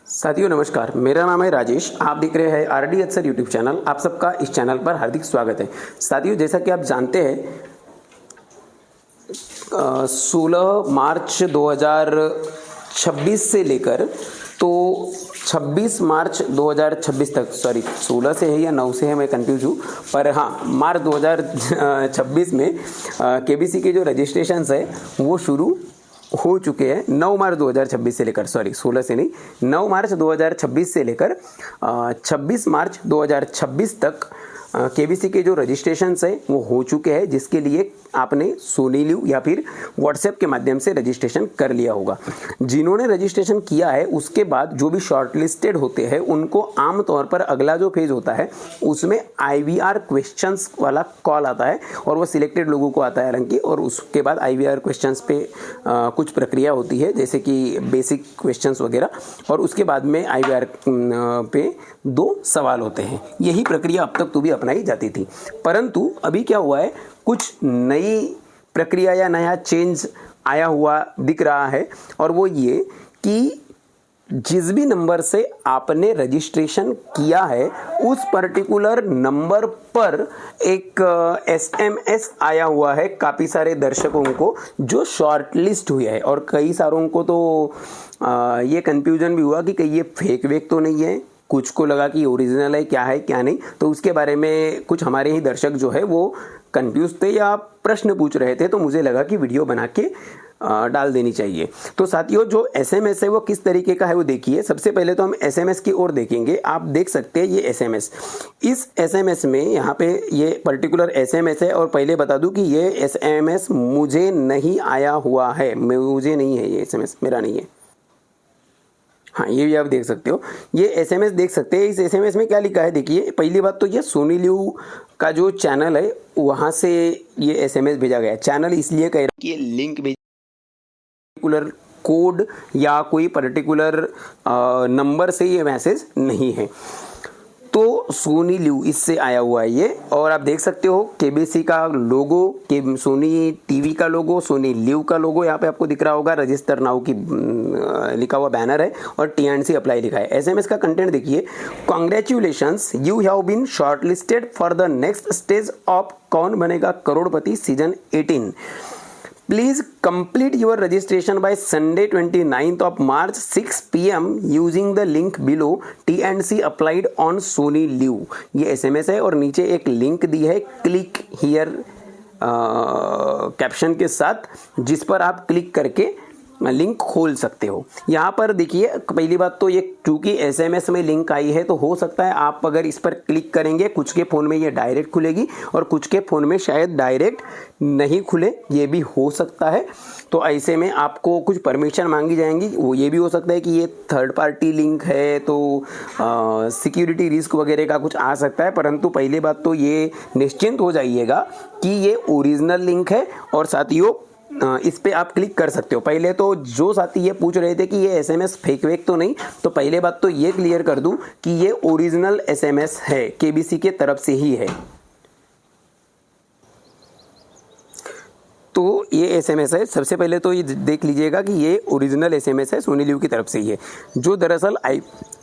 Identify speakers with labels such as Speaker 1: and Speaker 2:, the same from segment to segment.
Speaker 1: साथियों नमस्कार, मेरा नाम है राजेश। आप देख रहे हैं RDH सर यूट्यूब चैनल। आप सबका इस चैनल पर हार्दिक स्वागत है। साथियों, जैसा कि आप जानते हैं 16 मार्च 2026 से लेकर तो 26 मार्च 2026 तक, सॉरी 16 से है या 9 से है, मैं कंफ्यूज हूँ, पर हाँ मार्च 2026 में KBC के जो रजिस्ट्रेशंस है वो शुरू हो चुके हैं। 9 मार्च 2026 से लेकर, सॉरी 16 से नहीं, 9 मार्च 2026 से लेकर 26 मार्च 2026 तक KBC के जो रजिस्ट्रेशंस है वो हो चुके हैं, जिसके लिए आपने सोनी लिव या फिर व्हाट्सएप के माध्यम से रजिस्ट्रेशन कर लिया होगा। जिन्होंने रजिस्ट्रेशन किया है उसके बाद जो भी शॉर्टलिस्टेड होते हैं उनको आमतौर पर अगला जो फेज होता है उसमें IVR क्वेश्चंस वाला कॉल आता है और वो सिलेक्टेड लोगों को आता है हालांकि, और उसके बाद IVR क्वेश्चंस पे कुछ प्रक्रिया होती है जैसे कि बेसिक क्वेश्चंस वगैरह, और उसके बाद में IVR पे 2 सवाल होते हैं। यही प्रक्रिया अब तक तो भी अपनाई जाती थी, परंतु अभी क्या हुआ है, कुछ नई प्रक्रिया या नया चेंज आया हुआ दिख रहा है, और वो ये कि जिस भी नंबर से आपने रजिस्ट्रेशन किया है उस पर्टिकुलर नंबर पर एक SMS आया हुआ है काफ़ी सारे दर्शकों को जो शॉर्टलिस्ट हुए हैं, और कई सारों को तो ये कंफ्यूजन भी हुआ कि कहीं ये फेक वेक तो नहीं है, कुछ को लगा कि ओरिजिनल है, क्या है क्या नहीं। तो उसके बारे में कुछ हमारे ही दर्शक जो है वो कंफ्यूज थे या प्रश्न पूछ रहे थे, तो मुझे लगा कि वीडियो बना के डाल देनी चाहिए। तो साथियों, जो SMS है वो किस तरीके का है वो देखिए। सबसे पहले तो हम SMS की ओर देखेंगे। आप देख सकते हैं ये SMS, इस SMS में यहाँ पे ये पर्टिकुलर SMS है, और पहले बता दूं कि ये SMS मुझे नहीं आया हुआ है, मुझे नहीं है ये SMS, मेरा नहीं है। हाँ, ये भी आप देख सकते हो, ये SMS देख सकते हैं। इस SMS में क्या लिखा है देखिए। पहली बात तो ये सोनी लिव का जो चैनल है वहाँ से ये SMS भेजा गया है। चैनल इसलिए कह रहा है कि ये लिंक पर्टिकुलर कोड या कोई पर्टिकुलर नंबर से ये मैसेज नहीं है। तो सोनी लिव इससे आया हुआ है ये, और आप देख सकते हो KBC का लोगो, सोनी टीवी का लोगो, सोनी लिव का लोगो यहाँ पे आपको दिख रहा होगा। रजिस्टर नाउ की लिखा हुआ बैनर है और TNC अप्लाई लिखा है। SMS का कंटेंट देखिए। Congratulations, you have been shortlisted for the next stage of Kaun Banega Crorepati season 18। Please complete your registration by Sunday 29th of March 6 PM using the link below. TNC applied on Sony Liv। ये SMS है और नीचे एक link दी है click here caption के साथ, जिस पर आप क्लिक करके लिंक खोल सकते हो। यहाँ पर देखिए, पहली बात तो ये क्योंकि SMS में लिंक आई है तो हो सकता है आप अगर इस पर क्लिक करेंगे कुछ के फ़ोन में ये डायरेक्ट खुलेगी और कुछ के फ़ोन में शायद डायरेक्ट नहीं खुले, ये भी हो सकता है। तो ऐसे में आपको कुछ परमिशन मांगी जाएंगी। वो ये भी हो सकता है कि ये थर्ड पार्टी लिंक है तो सिक्योरिटी रिस्क वगैरह का कुछ आ सकता है, परंतु पहली बात तो ये निश्चिंत हो जाइएगा कि ये ओरिजिनल लिंक है। और साथियों, इस पे आप क्लिक कर सकते हो। पहले तो जो साथी ये पूछ रहे थे कि ये SMS फेक वेक तो नहीं, तो पहले बात तो ये क्लियर कर दूं कि ये ओरिजिनल SMS है, KBC के तरफ से ही है। तो ये SMS है। सबसे पहले तो ये देख लीजिएगा कि ये ओरिजिनल SMS है, सोनी लिव की तरफ से ही है। जो दरअसल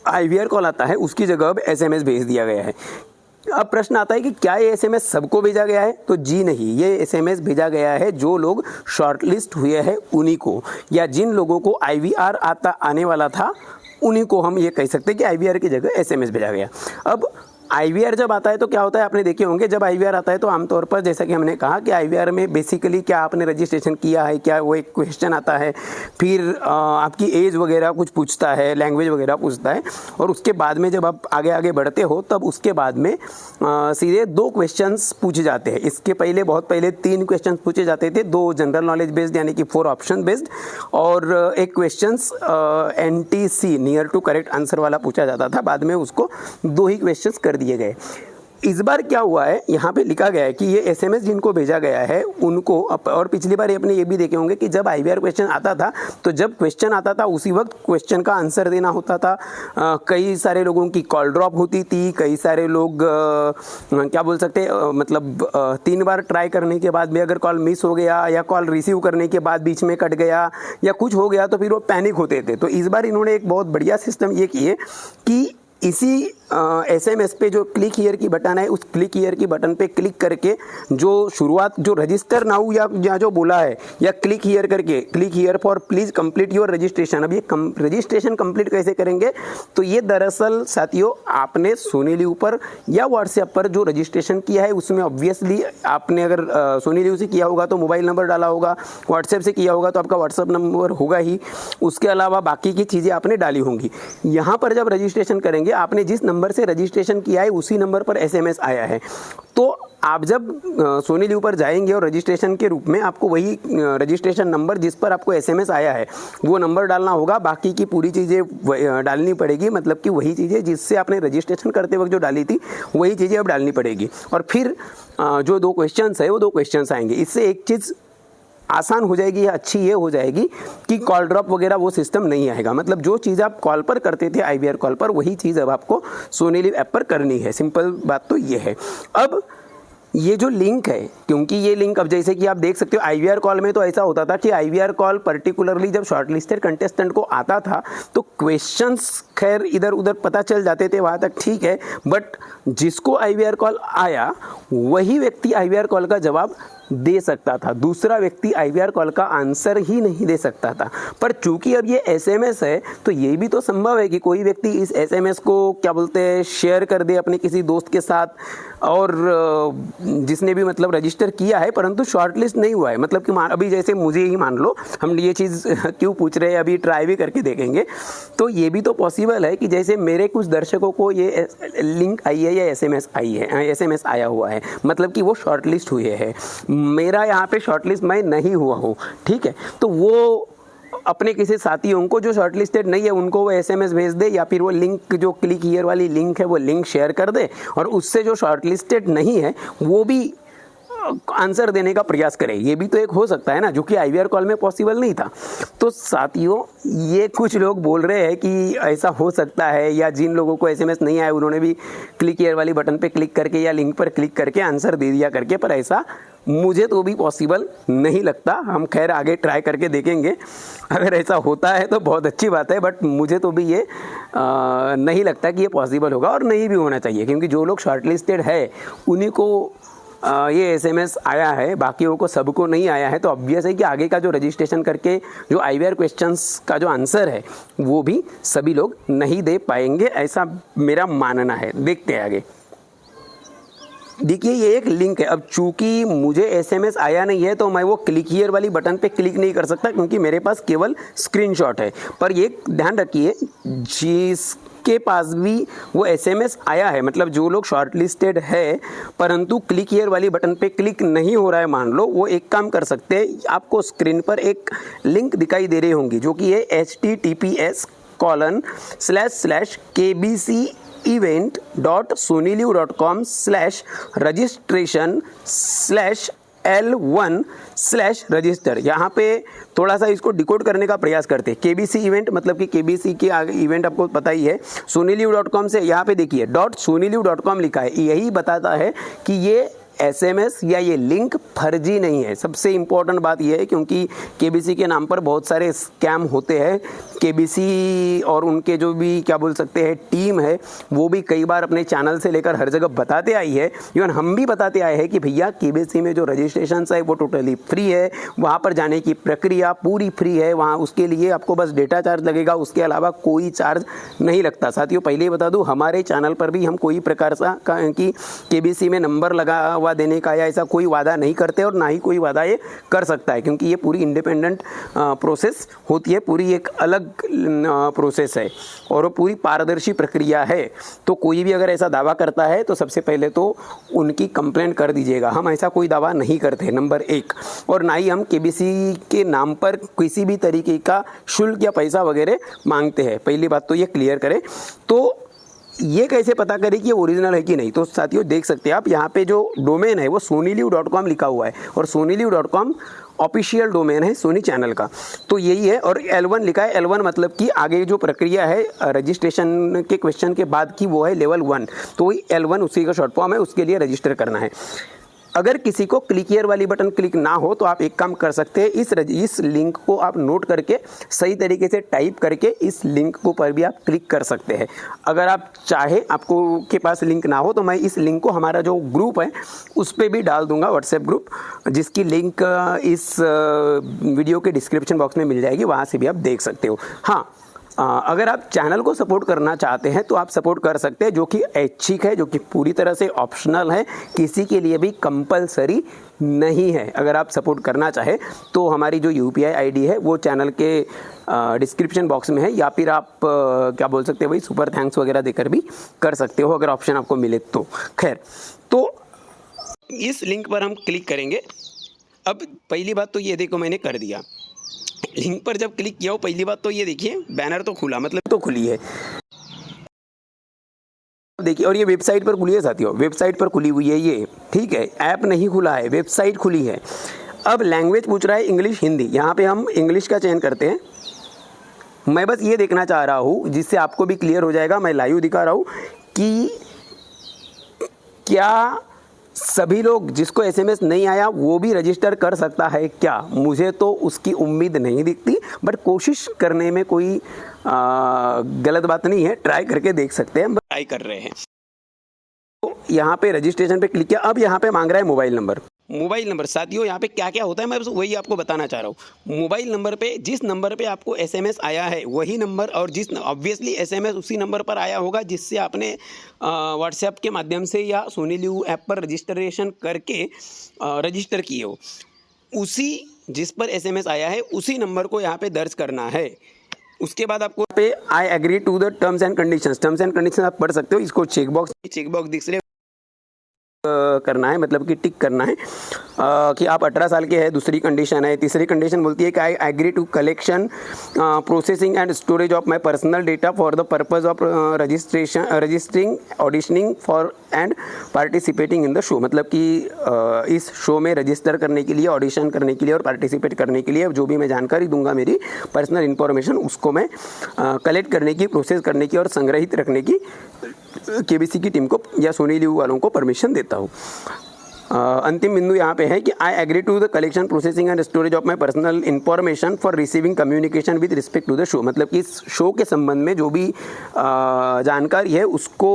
Speaker 1: IVR कॉल आता है उसकी जगह अब SMS भेज दिया गया है। अब प्रश्न आता है कि क्या ये SMS सबको भेजा गया है? तो जी नहीं, ये SMS भेजा गया है जो लोग शॉर्टलिस्ट हुए हैं उन्हीं को, या जिन लोगों को IVR आने वाला था उन्हीं को हम ये कह सकते हैं कि IVR की जगह SMS भेजा गया। अब IVR जब आता है तो क्या होता है, आपने देखे होंगे, जब IVR आता है तो आमतौर पर जैसा कि हमने कहा कि IVR में बेसिकली क्या आपने रजिस्ट्रेशन किया है क्या, वो एक क्वेश्चन आता है, फिर आपकी एज वगैरह कुछ पूछता है, लैंग्वेज वगैरह पूछता है, और उसके बाद में जब आप आगे आगे बढ़ते हो तब उसके बाद में सीधे 2 क्वेश्चंस पूछे जाते हैं। इसके पहले बहुत पहले 3 क्वेश्चन पूछे जाते थे, 2 जनरल नॉलेज बेस्ड यानी कि 4 ऑप्शन बेस्ड, और एक question NTC near to correct answer वाला पूछा जाता था। बाद में उसको 2 ही क्वेश्चंस कर दिए गए। इस बार क्या हुआ है, यहाँ पे लिखा गया है कि ये एसएमएस जिनको भेजा गया है उनको, और पिछली बार अपने ये भी देखे होंगे कि जब आईवीआर क्वेश्चन आता था तो जब क्वेश्चन आता था उसी वक्त क्वेश्चन का आंसर देना होता था। कई सारे लोगों की कॉल ड्रॉप होती थी, कई सारे लोग क्या बोल सकते मतलब 3 बार ट्राई करने के बाद भी अगर कॉल मिस हो गया या कॉल रिसीव करने के बाद बीच में कट गया या कुछ हो गया तो फिर वो पैनिक होते थे। तो इस बार इन्होंने एक बहुत बढ़िया सिस्टम ये किए कि इसी एसएमएस पे जो क्लिक हियर की बटन है, उस क्लिक हियर की बटन पे क्लिक करके जो शुरुआत जो रजिस्टर नाउ या जो बोला है या क्लिक हियर करके, click here for please complete your registration. अब ये रजिस्ट्रेशन कंप्लीट कैसे करेंगे, तो ये दरअसल साथियों आपने सोनीलिव पर या व्हाट्सएप पर जो रजिस्ट्रेशन किया है उसमें ऑब्वियसली आपने अगर सोनीलिव से किया होगा तो मोबाइल नंबर डाला होगा, व्हाट्सएप से किया होगा तो आपका व्हाट्सएप नंबर होगा ही, उसके अलावा बाकी की चीज़ें आपने डाली होंगी। यहाँ पर जब रजिस्ट्रेशन करेंगे आपने जिस नंबर से रजिस्ट्रेशन किया है उसी नंबर पर एसएमएस आया है, तो आप जब सोनीलिव पर जाएंगे और रजिस्ट्रेशन के रूप में आपको वही रजिस्ट्रेशन नंबर जिस पर आपको एसएमएस आया है वो नंबर डालना होगा, बाकी की पूरी चीज़ें डालनी पड़ेगी, मतलब कि वही चीज़ें जिससे आपने रजिस्ट्रेशन करते वक्त जो डाली थी वही चीज़ें अब डालनी पड़ेगी। और फिर जो 2 क्वेश्चंस है वो 2 क्वेश्चंस आएंगे। इससे एक चीज़ आसान हो जाएगी या अच्छी ये हो जाएगी कि कॉल ड्रॉप वगैरह वो सिस्टम नहीं आएगा। मतलब जो चीज़ आप कॉल पर करते थे आईवीआर कॉल पर, वही चीज़ अब आपको सोनीलिव ऐप पर करनी है। सिंपल बात तो ये है। अब ये जो लिंक है, क्योंकि ये लिंक अब जैसे कि आप देख सकते हो आईवीआर कॉल में तो ऐसा होता था कि आईवीआर कॉल पर्टिकुलरली जब शॉर्टलिस्टेड कंटेस्टेंट को आता था तो क्वेश्चंस खैर इधर उधर पता चल जाते थे, वहाँ तक ठीक है, बट जिसको आईवीआर कॉल आया वही व्यक्ति आईवीआर कॉल का जवाब दे सकता था, दूसरा व्यक्ति आईवीआर कॉल का आंसर ही नहीं दे सकता था। पर चूंकि अब ये एसएमएस है तो ये भी तो संभव है कि कोई व्यक्ति इस एसएमएस को क्या बोलते हैं शेयर कर दे अपने किसी दोस्त के साथ, और जिसने भी मतलब रजिस्टर किया है परंतु शॉर्टलिस्ट नहीं हुआ है। मतलब कि अभी जैसे मुझे ही मान लो, हम ये चीज़ क्यों पूछ रहे हैं अभी ट्राई भी करके देखेंगे, तो ये भी तो पॉसिबल है कि जैसे मेरे कुछ दर्शकों को ये लिंक आई है या एसएमएस आई है, एसएमएस आया हुआ है, मतलब कि वो शॉर्टलिस्ट हुए हैं, मेरा यहाँ पे शॉर्टलिस्ट मैं नहीं हुआ हूँ, ठीक है, तो वो अपने किसी साथियों को जो शॉर्टलिस्टेड नहीं है उनको वो एसएमएस भेज दे, या फिर वो लिंक जो क्लिक हियर वाली लिंक है वो लिंक शेयर कर दे, और उससे जो शॉर्टलिस्टेड नहीं है वो भी आंसर देने का प्रयास करे। ये भी तो एक हो सकता है ना, जो कि आईवीआर कॉल में पॉसिबल नहीं था। तो साथियों ये कुछ लोग बोल रहे हैं कि ऐसा हो सकता है, या जिन लोगों को एसएमएस नहीं आया उन्होंने भी क्लिक हियर वाली बटन पे क्लिक करके या लिंक पर क्लिक करके आंसर दे दिया करके, पर ऐसा मुझे तो भी पॉसिबल नहीं लगता। हम खैर आगे ट्राई करके देखेंगे, अगर ऐसा होता है तो बहुत अच्छी बात है, बट मुझे तो भी ये नहीं लगता कि ये पॉसिबल होगा, और नहीं भी होना चाहिए, क्योंकि जो लोग शॉर्टलिस्टेड है उन्हीं को ये एसएमएस आया है, बाकियों को सबको नहीं आया है। तो ऑब्वियस है कि आगे का जो रजिस्ट्रेशन करके जो आईवीआर क्वेश्चंस का जो आंसर है वो भी सभी लोग नहीं दे पाएंगे, ऐसा मेरा मानना है। देखते हैं आगे। देखिए ये एक लिंक है। अब चूंकि मुझे एसएमएस आया नहीं है तो मैं वो क्लिक हियर वाली बटन पे क्लिक नहीं कर सकता, क्योंकि मेरे पास केवल स्क्रीनशॉट है। पर ये ध्यान रखिए, जिसके पास भी वो एसएमएस आया है, मतलब जो लोग शॉर्टलिस्टेड है परंतु क्लिक हियर वाली बटन पे क्लिक नहीं हो रहा है, मान लो, वो एक काम कर सकते हैं, आपको स्क्रीन पर एक लिंक दिखाई दे रही होंगी जो कि है https://kbcevent.soniliv.com/registration/L1/register। यहाँ पे थोड़ा सा इसको डिकोड करने का प्रयास करते हैं। केबीसी इवेंट मतलब कि केबीसी के आगे इवेंट आपको पता ही है, soniliv.com से यहाँ पे देखिए .soniliv.com लिखा है, यही बताता है कि ये एसएमएस या ये लिंक फर्जी नहीं है। सबसे इम्पोर्टेंट बात यह है, क्योंकि केबीसी के नाम पर बहुत सारे स्कैम होते हैं। केबीसी और उनके जो भी क्या बोल सकते हैं टीम है, वो भी कई बार अपने चैनल से लेकर हर जगह बताते आई है, इवन हम भी बताते आए हैं कि भैया केबीसी में जो रजिस्ट्रेशन है वो टोटली फ्री है, वहाँ पर जाने की प्रक्रिया पूरी फ्री है, वहाँ उसके लिए आपको बस डेटा चार्ज लगेगा, उसके अलावा कोई चार्ज नहीं लगता। साथियों पहले ही बता दूँ, हमारे चैनल पर भी हम कोई प्रकार सा कि केबीसी में नंबर लगा देने का या ऐसा कोई वादा नहीं करते, और ना ही कोई वादा ये कर सकता है, क्योंकि ये पूरी इंडिपेंडेंट प्रोसेस होती है, पूरी एक अलग प्रोसेस है और वो पूरी पारदर्शी प्रक्रिया है। तो कोई भी अगर ऐसा दावा करता है तो सबसे पहले तो उनकी कंप्लेंट कर दीजिएगा। हम ऐसा कोई दावा नहीं करते, नंबर 1, और ना ही हम केबीसी के नाम पर किसी भी तरीके का शुल्क या पैसा वगैरह मांगते हैं। पहली बात तो ये क्लियर करें। तो ये कैसे पता करें कि ये ओरिजिनल है कि नहीं? तो साथियों देख सकते हैं आप, यहाँ पे जो डोमेन है वो sonyliv.com लिखा हुआ है और sonyliv.com ऑफिशियल डोमेन है सोनी चैनल का। तो यही है, और L1 लिखा है। L1 मतलब कि आगे जो प्रक्रिया है रजिस्ट्रेशन के क्वेश्चन के बाद की, वो है लेवल 1। तो वही L1 उसी का शॉर्ट फॉर्म है, उसके लिए रजिस्टर करना है। अगर किसी को क्लिक हियर वाली बटन क्लिक ना हो तो आप एक काम कर सकते हैं, इस लिंक को आप नोट करके सही तरीके से टाइप करके इस लिंक को पर भी आप क्लिक कर सकते हैं। अगर आप चाहे आपको के पास लिंक ना हो तो मैं इस लिंक को हमारा जो ग्रुप है उस पर भी डाल दूंगा, व्हाट्सएप ग्रुप, जिसकी लिंक इस वीडियो के डिस्क्रिप्शन बॉक्स में मिल जाएगी, वहाँ से भी आप देख सकते हो। हाँ, अगर आप चैनल को सपोर्ट करना चाहते हैं तो आप सपोर्ट कर सकते हैं, जो कि ऐच्छिक है, जो कि पूरी तरह से ऑप्शनल है, किसी के लिए भी कंपलसरी नहीं है। अगर आप सपोर्ट करना चाहे तो हमारी जो UPI ID है वो चैनल के डिस्क्रिप्शन बॉक्स में है, या फिर आप क्या बोल सकते हैं भाई, सुपर थैंक्स वगैरह देकर भी कर सकते हो अगर ऑप्शन आपको मिले तो। खैर, तो इस लिंक पर हम क्लिक करेंगे। अब पहली बात तो ये देखो, मैंने कर दिया। लिंक पर जब क्लिक किया हो, पहली बात तो ये देखिए, बैनर तो खुला, मतलब तो खुली है, देखिए। और ये वेबसाइट पर खुली है साथियों, वेबसाइट पर खुली हुई है ये, ठीक है। ऐप नहीं खुला है, वेबसाइट खुली है। अब लैंग्वेज पूछ रहा है इंग्लिश, हिंदी। यहाँ पे हम इंग्लिश का चयन करते हैं। मैं बस ये देखना चाह रहा हूँ, जिससे आपको भी क्लियर हो जाएगा, मैं लाइव दिखा रहा हूँ कि क्या सभी लोग जिसको SMS नहीं आया वो भी रजिस्टर कर सकता है क्या? मुझे तो उसकी उम्मीद नहीं दिखती, बट कोशिश करने में कोई गलत बात नहीं है, ट्राई करके देख सकते हैं। ट्राई कर रहे हैं। तो यहाँ पे रजिस्ट्रेशन पे क्लिक किया। अब यहाँ पे मांग रहा है मोबाइल नंबर। मोबाइल नंबर साथियों, यहाँ पे क्या क्या होता है मैं बस वही आपको बताना चाह रहा हूँ। मोबाइल नंबर पे, जिस नंबर पे आपको SMS आया है वही नंबर, और जिस ऑब्वियसली SMS उसी नंबर पर आया होगा जिससे आपने व्हाट्सएप के माध्यम से या सोनीलिव ऐप पर रजिस्ट्रेशन करके रजिस्टर किए हो। उसी जिस पर SMS आया है उसी नंबर को यहाँ पे दर्ज करना है। उसके बाद आपको पे I agree to the terms and conditions आप पढ़ सकते हो। इसको चेकबॉक्स दिख रहे करना है, मतलब कि टिक करना है कि आप 18 साल के हैं। दूसरी कंडीशन है। तीसरी कंडीशन बोलती है कि I agree to collection, processing and storage of my personal data for the purpose of registering, auditioning for and participating in the show. मतलब कि इस शो में रजिस्टर करने के लिए, ऑडिशन करने के लिए और पार्टिसिपेट करने के लिए जो भी मैं जानकारी दूंगा, मेरी पर्सनल इन्फॉर्मेशन, उसको मैं कलेक्ट करने की, प्रोसेस करने की और संग्रहित रखने की KBC की टीम को या सोनीलिव वालों को परमिशन देता हूँ। अंतिम बिंदु यहाँ पे है कि I agree to the collection, processing and storage of my personal information for receiving communication with respect to the show. मतलब कि इस शो के संबंध में जो भी जानकारी है उसको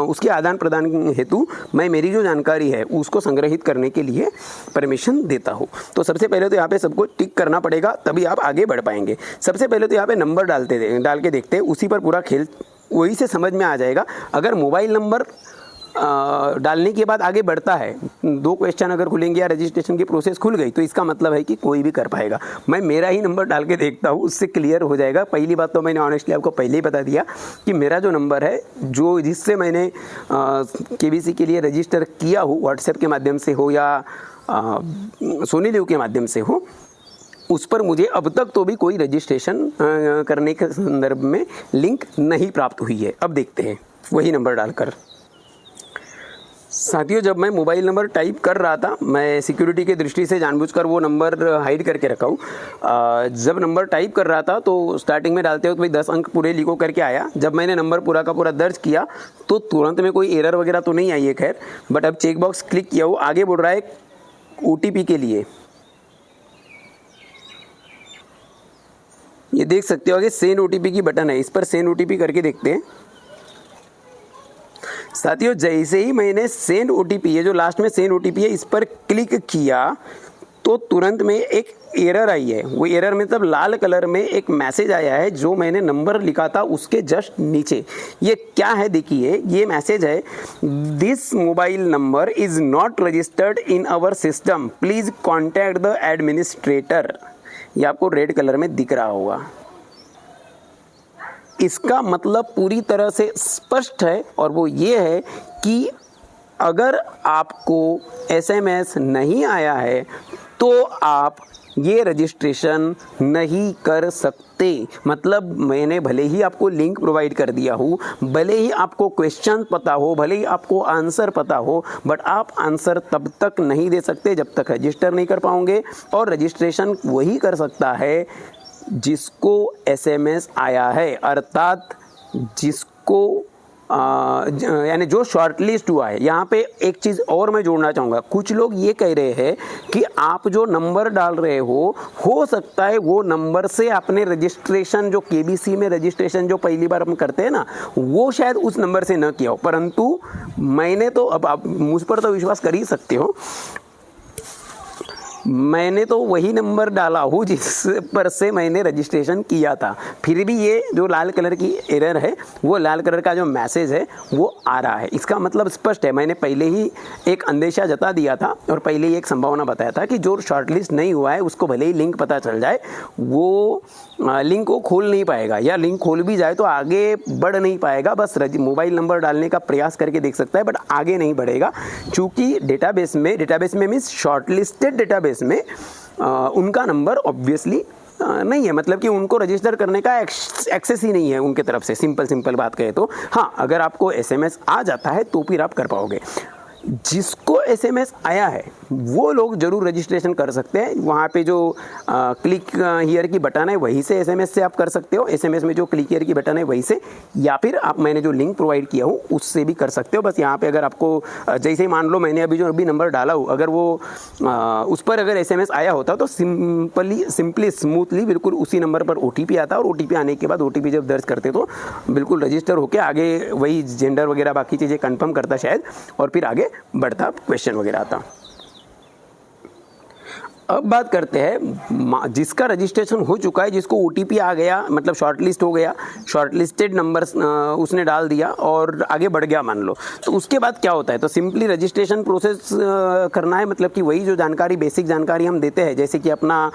Speaker 1: उसके आदान प्रदान हेतु मैं मेरी जो जानकारी है उसको संग्रहित करने के लिए परमिशन देता हूँ। तो सबसे पहले तो यहाँ पे सबको टिक करना पड़ेगा, तभी आप आगे बढ़ पाएंगे। सबसे पहले तो यहाँ पे नंबर डाल के देखते हैं, उसी पर पूरा खेल वही से समझ में आ जाएगा। अगर मोबाइल नंबर डालने के बाद आगे बढ़ता है, 2 क्वेश्चन अगर खुलेंगे या रजिस्ट्रेशन की प्रोसेस खुल गई, तो इसका मतलब है कि कोई भी कर पाएगा। मैं मेरा ही नंबर डाल के देखता हूँ, उससे क्लियर हो जाएगा। पहली बात तो मैंने ऑनेस्टली आपको पहले ही बता दिया कि मेरा जो नंबर है, जो जिससे मैंने KBC के लिए रजिस्टर किया हो, व्हाट्सएप के माध्यम से हो या सोनीलिव के माध्यम से हो, उस पर मुझे अब तक तो भी कोई रजिस्ट्रेशन करने के संदर्भ में लिंक नहीं प्राप्त हुई है। अब देखते हैं वही नंबर डालकर। साथियों, जब मैं मोबाइल नंबर टाइप कर रहा था, मैं सिक्योरिटी की दृष्टि से जानबूझकर वो नंबर हाइड करके रखा हूँ। जब नंबर टाइप कर रहा था तो स्टार्टिंग में डालते हो तो भाई 10 अंक पूरे लिखो करके आया। जब मैंने नंबर पूरा का पूरा दर्ज किया तो तुरंत में कोई एरर वगैरह तो नहीं आई है, खैर। बट अब चेक बॉक्स क्लिक किया हो, आगे बढ़ रहा है OTP के लिए। ये देख सकते हो आगे सेंड OTP की बटन है, इस पर सेंड OTP करके देखते हैं। साथियों, जैसे ही मैंने सेंड OTP, ये जो लास्ट में सेंड OTP है, इस पर क्लिक किया तो तुरंत में एक एरर आई है। वो एरर मतलब लाल कलर में एक मैसेज आया है, जो मैंने नंबर लिखा था उसके जस्ट नीचे। ये क्या है देखिए, ये मैसेज है, this mobile number is not registered in our system, please contact the administrator. ये आपको रेड कलर में दिख रहा होगा। इसका मतलब पूरी तरह से स्पष्ट है, और वो ये है कि अगर आपको SMS नहीं आया है तो आप ये रजिस्ट्रेशन नहीं कर सकते। मतलब मैंने भले ही आपको लिंक प्रोवाइड कर दिया हो, भले ही आपको क्वेश्चन पता हो, भले ही आपको आंसर पता हो, बट आप आंसर तब तक नहीं दे सकते जब तक रजिस्टर नहीं कर पाओगे। और रजिस्ट्रेशन वही कर सकता है जिसको एसएमएस आया है, अर्थात जिसको यानी जो शॉर्टलिस्ट हुआ है। यहाँ पे एक चीज़ और मैं जोड़ना चाहूँगा, कुछ लोग ये कह रहे हैं कि आप जो नंबर डाल रहे हो सकता है वो नंबर से आपने रजिस्ट्रेशन, जो केबीसी में रजिस्ट्रेशन जो पहली बार हम करते हैं ना, वो शायद उस नंबर से न किया हो। परंतु मैंने तो, अब आप मुझ पर तो विश्वास कर ही सकते हो, मैंने तो वही नंबर डाला हूँ जिस पर से मैंने रजिस्ट्रेशन किया था। फिर भी ये जो लाल कलर की एरर है, वो लाल कलर का जो मैसेज है वो आ रहा है। इसका मतलब स्पष्ट है, मैंने पहले ही एक अंदेशा जता दिया था और पहले ही एक संभावना बताया था कि जो शॉर्टलिस्ट नहीं हुआ है उसको भले ही लिंक पता चल जाए, वो लिंक को खोल नहीं पाएगा, या लिंक खोल भी जाए तो आगे बढ़ नहीं पाएगा। बस मोबाइल नंबर डालने का प्रयास करके देख सकता है, बट आगे नहीं बढ़ेगा। चूँकि डेटाबेस में मीन्स शॉर्टलिस्टेड डेटाबेस में उनका नंबर ऑब्वियसली नहीं है, मतलब कि उनको रजिस्टर करने का एक्सेस ही नहीं है उनके तरफ से। सिंपल बात कहे तो हाँ, अगर आपको एसएमएस आ जाता है तो फिर आप कर पाओगे। जिसको एसएमएस आया है वो लोग जरूर रजिस्ट्रेशन कर सकते हैं। वहाँ पे जो क्लिक हियर की बटन है वहीं से एसएमएस से आप कर सकते हो। एसएमएस में जो क्लिक हियर की बटन है वहीं से, या फिर आप मैंने जो लिंक प्रोवाइड किया हूँ उससे भी कर सकते हो। बस यहाँ पे अगर आपको जैसे ही मान लो मैंने अभी नंबर डाला हूँ, अगर वो उस पर अगर एसएमएस आया होता तो सिंपली स्मूथली बिल्कुल उसी नंबर पर ओटीपी आता, और ओटीपी आने के बाद ओटीपी जब दर्ज करते तो बिल्कुल रजिस्टर होकर आगे वही जेंडर वगैरह बाकी चीज़ें कंफर्म करता शायद, और फिर आगे बढ़ता क्वेश्चन वगैरह आता। अब बात करते हैं जिसका रजिस्ट्रेशन हो चुका है, जिसको ओटीपी आ गया, मतलब शॉर्टलिस्ट हो गया, शॉर्टलिस्टेड नंबर उसने डाल दिया और आगे बढ़ गया मान लो, तो उसके बाद क्या होता है। तो सिंपली रजिस्ट्रेशन प्रोसेस करना है, मतलब कि वही जो जानकारी, बेसिक जानकारी हम देते हैं, जैसे कि अपना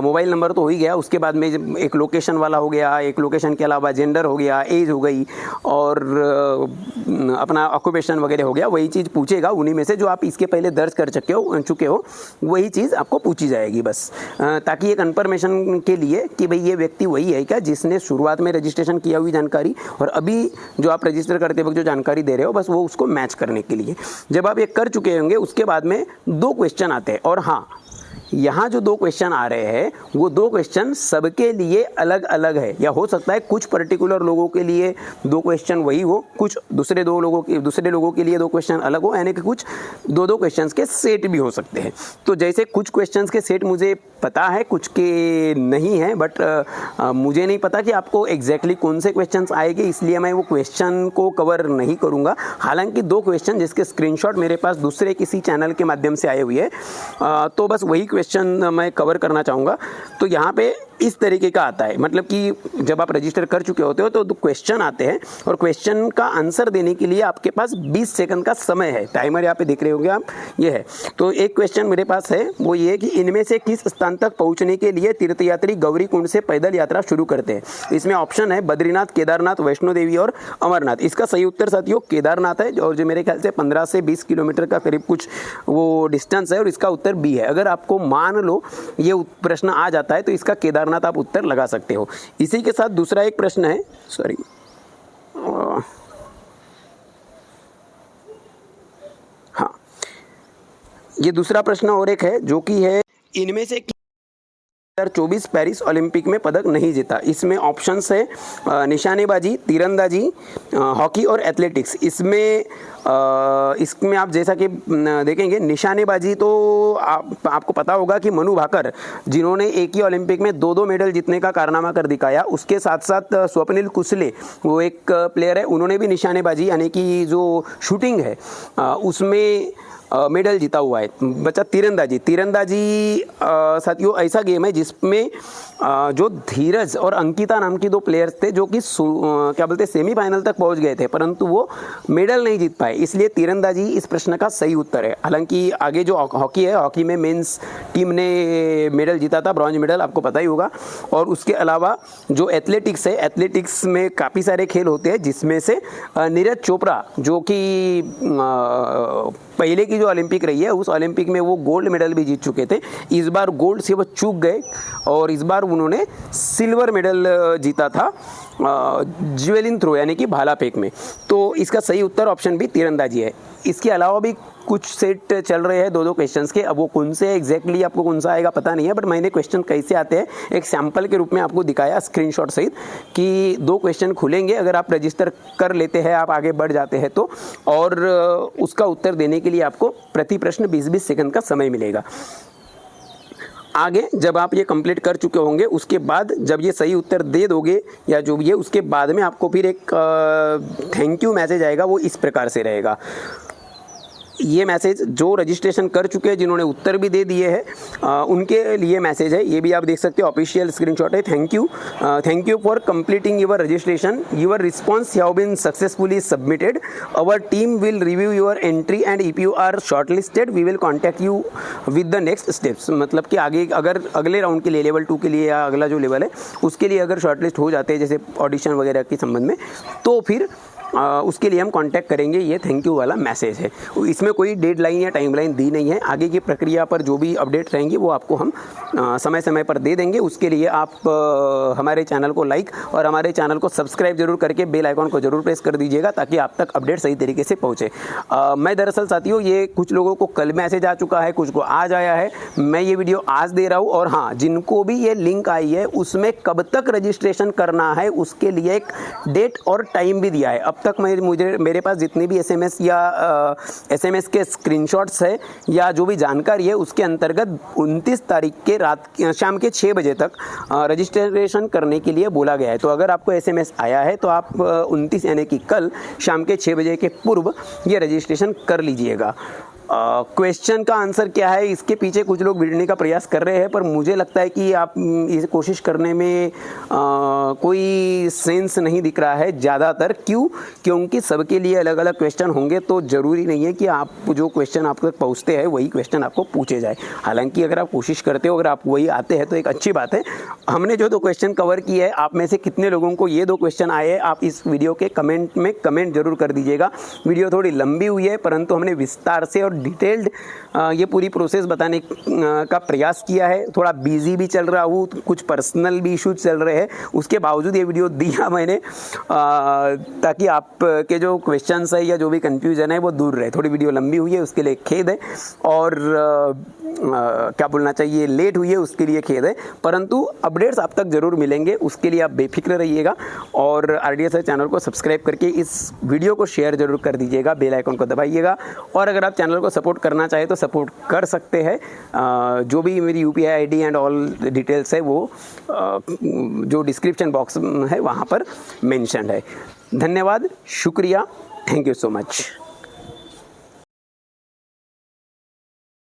Speaker 1: मोबाइल नंबर तो हो ही गया, उसके बाद में एक लोकेशन वाला हो गया, एक लोकेशन के अलावा जेंडर हो गया, एज हो गई, और अपना ऑक्यूपेशन वगैरह हो गया। वही चीज़ पूछेगा, उन्हीं में से जो आप इसके पहले दर्ज कर चुके हो वही चीज़ आपको पूछी जाएगी, बस ताकि ये कंफर्मेशन के लिए कि भाई ये व्यक्ति वही है क्या जिसने शुरुआत में रजिस्ट्रेशन किया हुई जानकारी और अभी जो आप रजिस्टर करते वक्त जो जानकारी दे रहे हो, बस वो उसको मैच करने के लिए। जब आप ये कर चुके होंगे उसके बाद में 2 क्वेश्चन आते हैं, और हाँ, यहाँ जो 2 क्वेश्चन आ रहे हैं वो 2 क्वेश्चन सबके लिए अलग अलग है, या हो सकता है कुछ पर्टिकुलर लोगों के लिए 2 क्वेश्चन वही हो, कुछ दूसरे लोगों के लिए 2 क्वेश्चन अलग हो, यानी कि कुछ 2 क्वेश्चंस के सेट भी हो सकते हैं। तो जैसे कुछ क्वेश्चंस के सेट मुझे पता है, कुछ के नहीं है, बट मुझे नहीं पता कि आपको एग्जैक्टली कौन से क्वेश्चंस आएंगे, इसलिए मैं वो क्वेश्चन को कवर नहीं करूँगा। हालांकि 2 क्वेश्चन जिसके स्क्रीनशॉट मेरे पास दूसरे किसी चैनल के माध्यम से आए हुए हैं, तो बस वही क्वेश्चन मैं कवर करना चाहूँगा। तो यहाँ पे इस तरीके का आता है, मतलब कि जब आप रजिस्टर कर चुके होते हो तो 2 क्वेश्चन आते हैं, और क्वेश्चन का आंसर देने के लिए आपके पास 20 सेकंड का समय है। टाइमर यहाँ पे देख रहे होंगे आप, ये है। तो एक क्वेश्चन मेरे पास है, वो ये कि इनमें से किस स्थान तक पहुँचने के लिए तीर्थयात्री गौरी कुंड से पैदल यात्रा शुरू करते हैं। इसमें ऑप्शन है बद्रीनाथ, केदारनाथ, वैष्णो देवी और अमरनाथ। इसका सही उत्तर साथियों केदारनाथ है, और जो मेरे ख्याल से 15 से 20 किलोमीटर का करीब कुछ वो डिस्टेंस है, और इसका उत्तर बी है। अगर आपको मान लो ये प्रश्न आ जाता है तो इसका केदारनाथ आप उत्तर लगा सकते हो। इसी के साथ दूसरा एक प्रश्न है, हाँ, ये दूसरा प्रश्न और एक है जो कि है इनमें से 2024 पेरिस ओलंपिक में पदक नहीं जीता। इसमें ऑप्शंस है निशानेबाजी, तीरंदाजी, हॉकी और एथलेटिक्स। इसमें आप जैसा कि देखेंगे निशानेबाजी तो आपको पता होगा कि मनु भाकर, जिन्होंने एक ही ओलंपिक में 2 मेडल जीतने का कारनामा कर दिखाया। उसके साथ साथ स्वप्निल कुसले, वो एक प्लेयर है, उन्होंने भी निशानेबाजी यानी कि जो शूटिंग है उसमें मेडल जीता हुआ है। बचा तीरंदाजी साथियों ऐसा गेम है जिसमें जो धीरज और अंकिता नाम की 2 प्लेयर्स थे जो कि क्या बोलते सेमीफाइनल तक पहुंच गए थे, परंतु वो मेडल नहीं जीत पाए, इसलिए तीरंदाजी इस प्रश्न का सही उत्तर है। हालांकि आगे जो हॉकी है, हॉकी में मेंस टीम ने मेडल जीता था, ब्रॉन्ज मेडल, आपको पता ही होगा। और उसके अलावा जो एथलेटिक्स है, एथलेटिक्स में काफ़ी सारे खेल होते हैं, जिसमें से नीरज चोपड़ा जो कि पहले की की जो ओलंपिक रही है उस ओलंपिक में वो गोल्ड मेडल भी जीत चुके थे। इस बार गोल्ड से वो चूक गए और इस बार उन्होंने सिल्वर मेडल जीता था ज्वेलिन थ्रो यानी कि भाला फेंक में। तो इसका सही उत्तर ऑप्शन बी तीरंदाजी है। इसके अलावा भी कुछ सेट चल रहे हैं 2-2 क्वेश्चंस के। अब वो कौन से एग्जैक्टली आपको कौन सा आएगा पता नहीं है, बट मैंने क्वेश्चन कैसे आते हैं एक सैंपल के रूप में आपको दिखाया स्क्रीनशॉट सहित कि 2 क्वेश्चन खुलेंगे, अगर आप रजिस्टर कर लेते हैं, आप आगे बढ़ जाते हैं तो, और उसका उत्तर देने के लिए आपको प्रति प्रश्न 20-20 सेकंड का समय मिलेगा। आगे जब आप ये कंप्लीट कर चुके होंगे उसके बाद जब ये सही उत्तर दे दोगे या जो भी है, उसके बाद में आपको फिर एक थैंक यू मैसेज आएगा। वो इस प्रकार से रहेगा। ये मैसेज जो रजिस्ट्रेशन कर चुके हैं, जिन्होंने उत्तर भी दे दिए हैं, उनके लिए मैसेज है। ये भी आप देख सकते हो, ऑफिशियल स्क्रीनशॉट है। Thank you for completing your registration, your response have been successfully submitted, our team will review your entry and if you are shortlisted we will contact you with the next steps. मतलब कि आगे अगर अगले round के लिए level 2 के लिए या अगला जो लेवल है उसके लिए अगर शॉर्टलिस्ट हो जाते हैं, जैसे ऑडिशन वगैरह के संबंध में, तो फिर उसके लिए हम कांटेक्ट करेंगे। ये थैंक यू वाला मैसेज है। इसमें कोई डेडलाइन या टाइमलाइन दी नहीं है। आगे की प्रक्रिया पर जो भी अपडेट रहेंगी वो आपको हम समय समय पर दे देंगे। उसके लिए आप हमारे चैनल को लाइक और हमारे चैनल को सब्सक्राइब जरूर करके बेल आइकॉन को जरूर प्रेस कर दीजिएगा ताकि आप तक अपडेट सही तरीके से पहुँचे। मैं दरअसल साथियों, ये कुछ लोगों को कल मैसेज आ चुका है, कुछ को आज आया है। मैं ये वीडियो आज दे रहा हूँ, और हाँ, जिनको भी ये लिंक आई है उसमें कब तक रजिस्ट्रेशन करना है उसके लिए एक डेट और टाइम भी दिया है। अब तक मेरे पास जितनी भी एसएमएस या एसएमएस के स्क्रीनशॉट्स है या जो भी जानकारी है उसके अंतर्गत 29 तारीख के शाम के 6 बजे तक रजिस्ट्रेशन करने के लिए बोला गया है। तो अगर आपको एसएमएस आया है तो आप 29 यानी कि कल शाम के 6 बजे के पूर्व ये रजिस्ट्रेशन कर लीजिएगा। क्वेश्चन का आंसर क्या है, इसके पीछे कुछ लोग भिड़ने का प्रयास कर रहे हैं, पर मुझे लगता है कि आप इसे कोशिश करने में कोई सेंस नहीं दिख रहा है ज़्यादातर। क्योंकि सबके लिए अलग अलग क्वेश्चन होंगे, तो ज़रूरी नहीं है कि आप जो क्वेश्चन आप तक पहुँचते हैं वही क्वेश्चन आपको पूछे जाए। हालांकि अगर आप कोशिश करते हो, अगर आप वही आते हैं तो एक अच्छी बात है। हमने जो 2 क्वेश्चन कवर किए हैं, आप में से कितने लोगों को ये 2 क्वेश्चन आए हैं, आप इस वीडियो के कमेंट में कमेंट जरूर कर दीजिएगा। वीडियो थोड़ी लंबी हुई है, परंतु हमने विस्तार से और डिटेल्ड ये पूरी प्रोसेस बताने का प्रयास किया है। थोड़ा बिजी भी चल रहा हूँ, कुछ पर्सनल भी इश्यूज चल रहे हैं, उसके बावजूद ये वीडियो दिया मैंने ताकि आपके जो क्वेश्चंस है या जो भी कंफ्यूजन है वो दूर रहे। थोड़ी वीडियो लंबी हुई है उसके लिए खेद है, और क्या बोलना चाहिए, लेट हुई है उसके लिए खेद है, परंतु अपडेट्स आप तक जरूर मिलेंगे। उसके लिए आप बेफिक्र रहिएगा और RDSR चैनल को सब्सक्राइब करके इस वीडियो को शेयर जरूर कर दीजिएगा, बेल आइकन को दबाइएगा। और अगर आप चैनल को सपोर्ट करना चाहे तो सपोर्ट कर सकते हैं। जो भी मेरी UPI ID and all details है वो जो डिस्क्रिप्शन बॉक्स है वहाँ पर मेंशन है। धन्यवाद, शुक्रिया, थैंक यू सो मच।